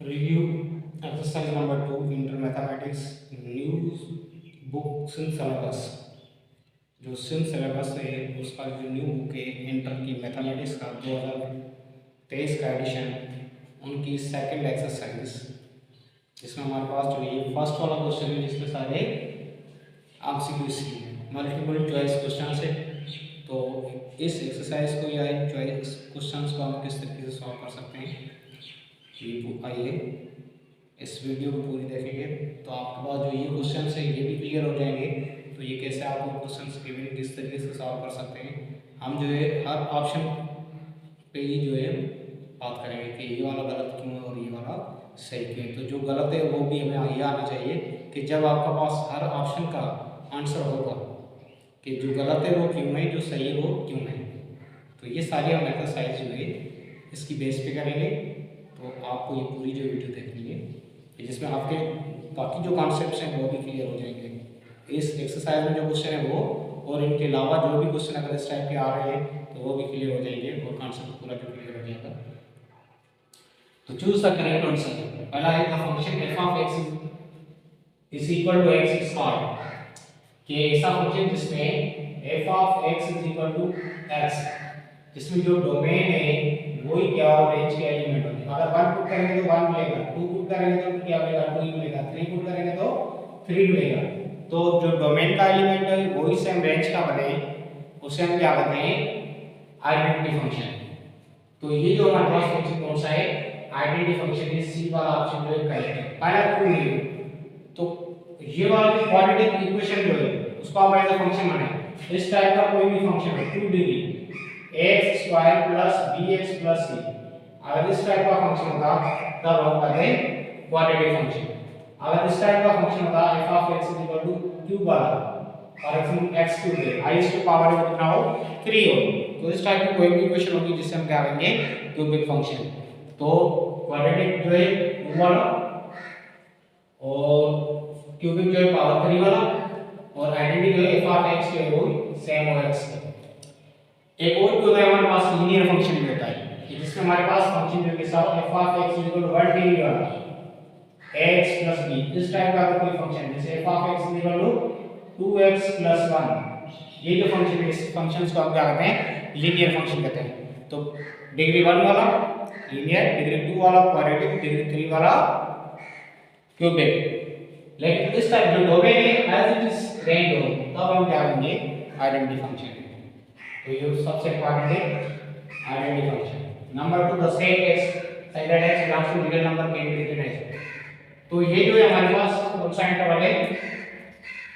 Review exercise number 2 inter mathematics new book sin syllabus। जो SIM syllabus है उसका जो न्यू बुक है इंटर की मैथमेटिक्स का 2023 का एडिशन, उनकी सेकंड एक्सरसाइज, जिसमें हमारे पास जो ये फर्स्ट वाला क्वेश्चन है जिसमें सारे एमसीक्यूज हैं, मल्टीपल चॉइस क्वेश्चन है। तो इस एक्सरसाइज को या चॉइस क्वेश्चंस को हम किस तरीके से सॉल्व कर सकते हैं, ये आइए इस वीडियो को पूरी देखेंगे तो आपके पास जो ये क्वेश्चन है ये भी क्लियर हो जाएंगे। तो ये कैसे आप क्वेश्चन के भी किस तरीके से सॉल्व कर सकते हैं, हम जो है हर ऑप्शन पे ही जो है बात करेंगे कि ये वाला गलत क्यों है और ये वाला सही क्यों है। तो जो गलत है वो भी हमें ये आना चाहिए कि जब आपके पास हर ऑप्शन का आंसर होगा कि जो गलत है वो क्यों है, जो सही है वो क्यों है। तो ये सारी हम एक्सरसाइज जो है इसकी बेस पे करेंगे। तो आपको ये पूरी जो वीडियो देखनी है जिसमें आपके बाकी जो कॉन्सेप्ट्स हैं वो भी क्लियर हो जाएंगे इस एक्सरसाइज में जो क्वेश्चन है वो, और इनके अलावा जो भी क्वेश्चन अगर इस टाइप के आ रहे हैं तो वो भी क्लियर हो जाएंगे और कॉन्सेप्ट पूरा जो क्लियर हो जाएगा। तो चूज द करेक्ट आंसर। पहला है the function f of x is equal to x square, कि ऐसा फंक्शन जिसमें f of x is equal to x, जिसमें जो डोमेन है वही क्या हो, रेंज के एलिमेंट होते हैं। अगर 1 पुट करेंगे तो 1 मिलेगा, 2 पुट करेंगे तो क्या मिलेगा, 2 ही मिलेगा, 3 पुट करेंगे तो 3 मिलेगा। तो जो डोमेन का एलिमेंट है वही सेम रेंज का बने, उसे हम क्या कहते हैं, आइडेंटिटी फंक्शन। तो ये जो हमारे पास फंक्शन कौन सा है, आइडेंटिटी फंक्शन है। सी वाला ऑप्शन जो है करेक्ट है। पहला ट्रू है तो ये वाला जो क्वाड्रेटिक इक्वेशन जो है उसको आप एज अ फंक्शन माने। इस टाइप का कोई भी फंक्शन है 2 degree x square plus bx plus c, अगर इस टाइप का फंक्शन होता तब हम कहते हैं क्वाड्रेटिक फंक्शन। अगर इस टाइप का फंक्शन होता f of x क्यूब वाला, और x क्यूब है i की पावर में कितना हो 3 हो, तो इस टाइप की कोई भी इक्वेशन होगी जिसे हम क्या कहेंगे क्यूबिक फंक्शन। तो क्वाड्रेटिक जो है 2 वाला और क्यूबिक जो है पावर 3 वाला, और आइडेंटिटी जो है f of x जो है वो सेम हो x। एक और भी होता है हमारे पास लीनियर फंक्शन भी होता है, जिसमें हमारे पास फंक्शन जो के साथ f of x 1 डिग्री वाला x plus b, इस टाइप का अगर कोई फंक्शन जैसे f of x 2x plus 1, ये जो फंक्शन है इस फंक्शंस को हम क्या कहते हैं, लीनियर फंक्शन कहते हैं। तो डिग्री 1 वाला लीनियर, डिग्री 2 वाला क्वाड्रेटिक, डिग्री 3 वाला क्यूबिक। लेकिन इस टाइप जो डोमेन है एज इट इज रेंज हो तब हम क्या कहेंगे आइडेंटिटी फंक्शन। तो ये सबसे इंपॉर्टेंट है identity function. Number 2 the set x set x belongs to real number के इंटीग्रेशन। तो ये जो है हमारे पास कौन सा इंटरवल है,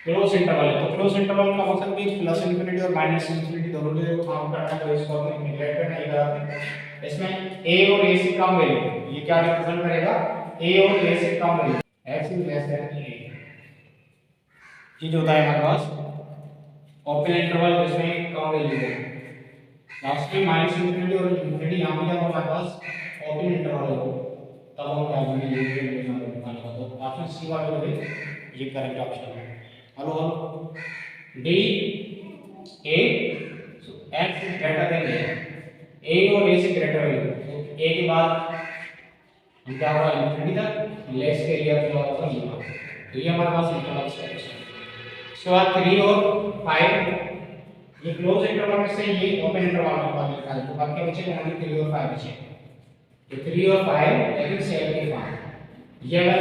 क्लोज इंटरवल है। तो क्लोज इंटरवल का मतलब कि प्लस इंफिनिटी और माइनस इंफिनिटी दोनों जो काम करना है, तो इसको हमें नेगलेक्ट करना ही करते। इसमें a और a से कम वैल्यू, ये क्या रिप्रेजेंट करेगा, a और a से कम value x is less than a। ये जो होता है हमारे पास ओपन इंटरवल जिसमें कम वैल्यू है, लास्ट में माइनस इंफिनिटी और इंफिनिटी, यहां पे क्या होगा हमारे पास ओपन इंटरवल है, तब हम क्या करेंगे ये नंबर निकालना। तो ऑप्शन सी वाला जो है ये करेक्ट ऑप्शन है। Hello D A x greater than a और a से ग्रेटर है, तो a के बाद हम क्या होगा इंफिनिटी तक, लेस के लिए क्या होगा जीरो। तो ये हमारे पास इंटरवल है। उसके बाद 3 और 5, ये क्लोज इंटरवल में से ये ओपन इंटरवल में बात लिखा है, तो बाकी बचे ओनली 3 और 5 बचे। तो 3 और 5 लेकिन सेम के फॉर्म, ये अगर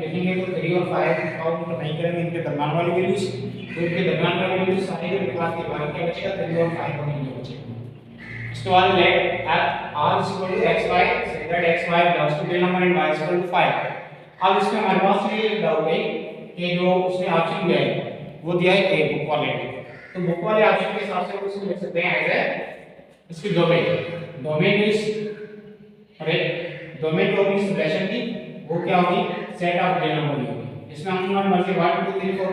लिखेंगे तो 3 और 5 काउंट नहीं करेंगे इनके दरमियान वाली वैल्यूज, तो इनके दरमियान वाली वैल्यूज सारी जो निकाल के बाहर क्या बचेगा 3 और 5 होंगे जो बचेगा। उसके बाद late r xy so that xy belongs to real number and y is equal to 5। अब इसमें हमारे पास ये डाउट है कि जो उसने ऑप्शन दिया है वो दिया है ए बुक वाले ने, तो बुक वाले ऑप्शन के हिसाब से हम इसको लिख सकते हैं एज इसकी डोमेन। डोमेन इज अरे डोमेन को इस रिलेशन की वो क्या होगी, सेट ऑफ रियल नंबर होगी। इसमें हम नंबर से 1 2 3 4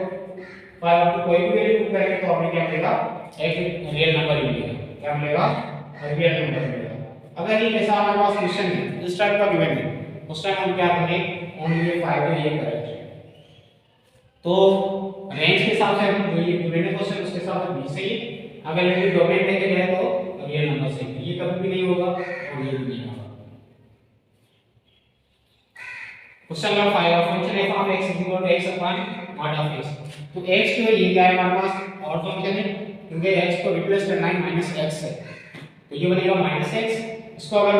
5 तो कोई भी वैल्यू पुट करेंगे तो हमें क्या मिलेगा, एक रियल नंबर ही मिलेगा। क्या मिलेगा, रियल नंबर मिलेगा। अगर ये ऐसा हमारे पास क्वेश्चन है इस टाइप का गिवन है, उस टाइम हम क्या करेंगे, ओनली ये 5 है ये करेक्ट। तो रेंज के हिसाब से हम जो ये गिवन क्वेश्चन उसके हिसाब से बी सही है, अगर ये डोमेन देके गए तो रियल नंबर सही है, ये कभी भी नहीं होगा और ये भी नहीं होगा। Question number 5 function f of x equal to x upon mod of x। तो x जो है ये क्या है हमारे पास और फंक्शन है, क्योंकि x को रिप्लेस करना है माइनस x से, तो ये बनेगा माइनस x। इसको अगर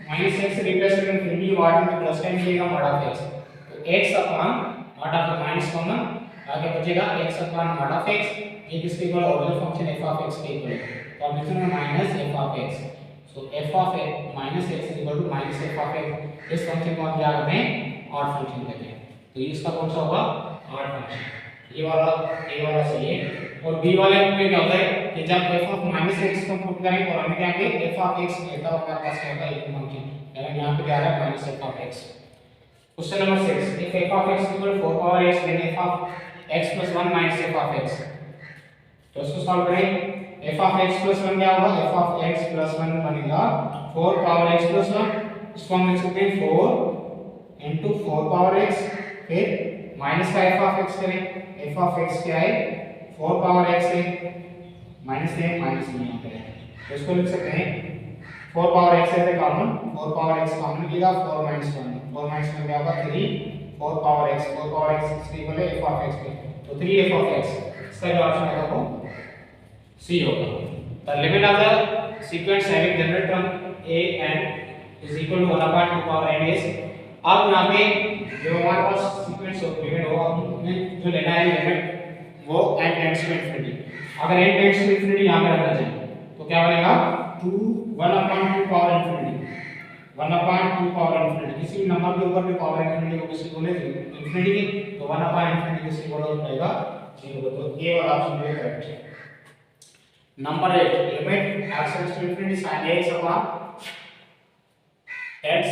माइनस x से रिप्लेस करेंगे फिर भी वाट में प्लस का मिलेगा mod of x। तो x upon mod of minus common आगे बचेगा x upon mod of x, ये किसके इक्वल original function f of x के इक्वल है, तो अब लिखेंगे minus f of x। So f of x minus x equal to minus f of x। इस फंक्शन को हम क्या कहते हैं, ऑड फंक्शन कहते हैं। तो ये इसका कौन सा होगा, ऑड फंक्शन। ये वाला a वाला सही है। और b वाले में क्या होता है कि जब f of माइनस x को पुट करें और हमें क्या है f of x मिलता है, हमारे पास क्या होता है एक फंक्शन, यानी यहां पे क्या है minus f of x। Question number 6 if f of x equal 4 power x then f of x plus 1 minus f of x। तो इसको सॉल्व करें, f of x plus 1 क्या होगा, f of x plus 1 बनेगा 4 power x plus 1। इसको हम लिख सकते हैं 4 into 4 power x, फिर माइनस का f of x करें, f of x क्या है 4 power x है, माइनस है माइनस नहीं यहाँ पे, तो इसको लिख सकते हैं 4 power x है कॉमन, 4 power x कॉमन निकलेगा, 4 minus 1, 4 minus 1 क्या होगा 3, 4 power x, 4 power x इसके इक्वल है f of x पे, तो 3f of x। इसका जो ऑप्शन होगा वो C होगा। The limit of the sequence having general term a n is equal to 1 upon 2 power n is। अब यहाँ पे जो हमारे पास सीक्वेंस लिमिट होगा हमें जो लेना है लिमिट वो n टेंड्स टू इंफिनिटी। अगर n टेंड्स टू इंफिनिटी यहाँ पे रखना चाहिए तो क्या बनेगा 1 upon 2 power infinity, 1 upon 2 power infinity। किसी भी नंबर के ऊपर भी पावर इंफिनिटी को किसी बोले इंफिनिटी की, तो 1 upon infinity किसी बोला जाएगा 0। तो ये वाला ऑप्शन भी करेक्ट है। Number 8 limit x tends to infinity sin x upon x।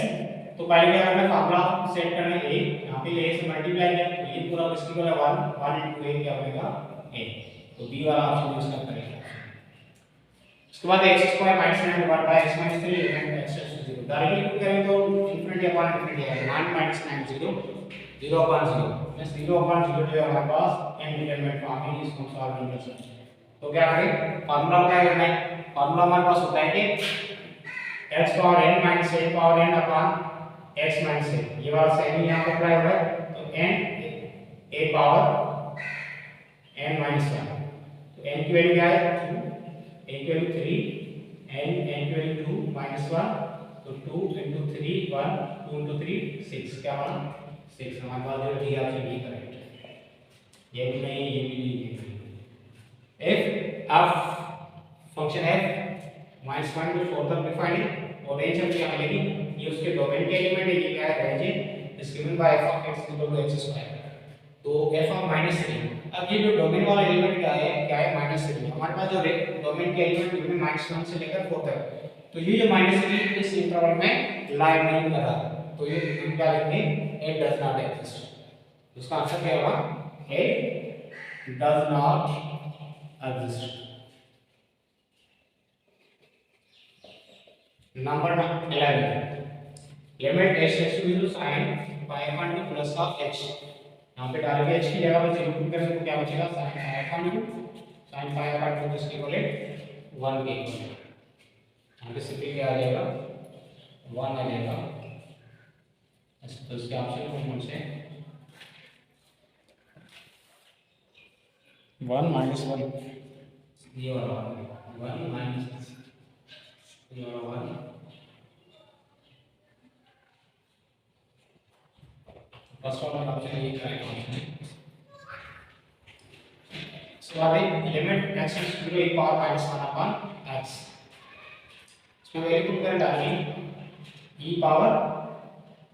तो पहले क्या करना है फार्मूला सेट करना है a, यहां पे a से मल्टीप्लाई किया तो ये पूरा किसकी इक्वल है 1 into a क्या बनेगा a। तो b वाला ऑप्शन यूज करना पड़ेगा। उसके बाद x² - 9 divide by x - 3 limit x tends to 0 directly put करें तो इंफिनिटी अपॉन इंफिनिटी आएगा 1 - 9 0 0 upon 0 मींस 0 upon 0 जो है हमारे पास इंडिटरमिनेट फॉर्म है, इसको सॉल्व नहीं कर सकते। तो क्या करें फार्मूला अप्लाई करना है, फार्मूला हमारे पास होता है कि x power n minus a power n upon x minus a, ये वाला सेम यहां पे अप्लाई हो रहा है। तो n a power n minus 1, तो n की वैल्यू क्या है 2, a की वैल्यू 3, n की वैल्यू 2 माइनस 1, तो 2 into 3 1, 2 into 3 6, क्या बना 6। हमारे पास जो डी ऑप्शन भी करेक्ट है, ये भी नहीं ये भी नहीं। f function f minus 1 to 4 तक डिफाइंड है और रेंज हम क्या मिलेगी, ये उसके डोमेन के एलिमेंट है, ये क्या है रेंज है is given by f of x equal to x²। तो f of -3, अब ये जो डोमेन वाला एलिमेंट क्या है -3। हमारे पास जो डोमेन के एलिमेंट गिवन -1 से लेकर 4 तक, तो ये जो -3 इस इंटरवल में लाई नहीं कर रहा, तो ये हम क्या लिखेंगे it does not exist। उसका आंसर क्या होगा it does not exist। Number 11 limit h tends to 0 sin pi upon 2 plus of h। यहां पे डालेंगे h की जगह पर 0 पुट करेंगे तो क्या बचेगा sin pi upon 2, sin pi upon 2 किसके इक्वल है 1 के इक्वल है। यहां पे सिंपली क्या आ जाएगा 1 आ जाएगा। तो इसके ऑप्शन कौन से 1 minus 1, ये वाला 1 minus ये वाला 1, फर्स्ट वाला ऑप्शन ये करेक्ट ऑप्शन है। इसके बाद limit x tends to 0 e power -1 upon x। इसमें वैल्यू पुट कर डालेंगे e पावर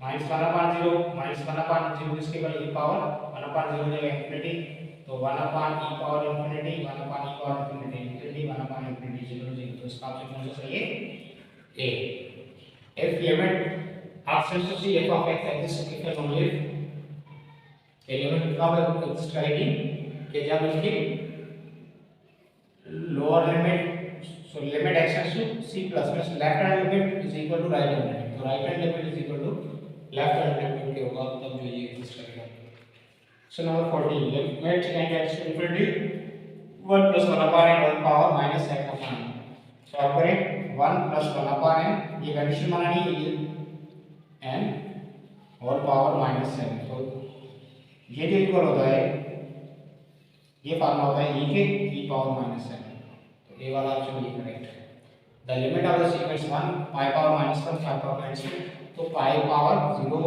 -1 अपॉन 0 -1 अपॉन 0 किसके इक्वल e पावर 1 अपॉन 0 जगह इंफिनिटी, तो 1 upon e power infinity 1 upon e power infinity infinity 1 upon infinity 0 0। तो इसका ऑप्शन कौन सा सही है a। if limit option to C f of x exist if only element कब एग्जिस्ट करेगी कि जब इसकी lower limit, so limit x tends to c plus means left hand limit is equal to right hand limit, तो right hand limit is equal to left hand limit के होगा तब जो ये एग्जिस्ट करेगा। So number 14 limit n tends to infinity 1 plus 1 upon n whole power minus n upon n। Solve करें 1 plus 1 upon n, ये condition बनानी है n होल पावर -7। तो ये जो इक्वल होता है, ये फार्मूला होता है e के e पावर -7। तो ए वाला ऑप्शन ये करेक्ट है। The limit of the sequence 1 pi power -1 pi power -2, तो पाई पावर 0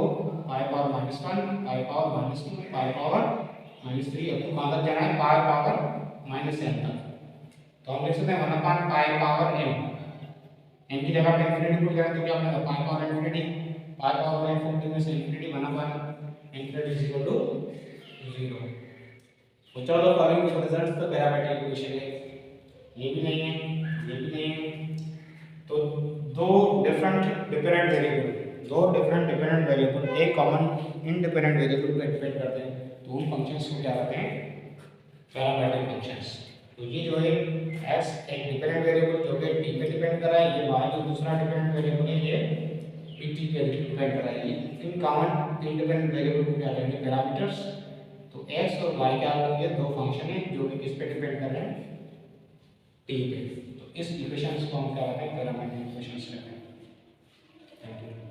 पाई पावर -1 पाई पावर -2 पाई पावर -3 अब तो कहाँ तक जाना है, पाई पावर -n तक। तो हम लिख सकते हैं 1 पाई पावर n, n की जगह पे इंफिनिटी पुट करें तो क्या बनेगा, pi power infinity, pi power infinity में से infinity 1 infinity is equal to 0। तो चलो फॉलोइंग रिजल्ट्स तो पैरामीट्रिक इक्वेशन है, ये भी नहीं है, ये भी नहीं है। तो दो डिफरेंट डिपेंडेंट वेरिएबल एक कॉमन इंडिपेंडेंट वेरिएबल पे डिपेंड करते हैं, तो उन फंक्शंस को क्या कहते हैं, पैरामीट्रिक फंक्शंस। तो ये जो है x एक डिपेंडेंट वेरिएबल जो कि t पे डिपेंड कर रहा है, ये y जो दूसरा डिपेंडेंट वेरिएबल है ये भी t पे डिपेंड कर रहा है। ये इन कॉमन इंडिपेंडेंट वेरिएबल को क्या कहेंगे, पैरामीटर्स। तो x और y क्या होंगे, दो फंक्शन है जो कि किस पे डिपेंड कर रहे हैं, t पे। तो इस इक्वेशंस को हम क्या कहते हैं, पैरामीट्रिक इक्वेशंस कहते हैं। Thank you.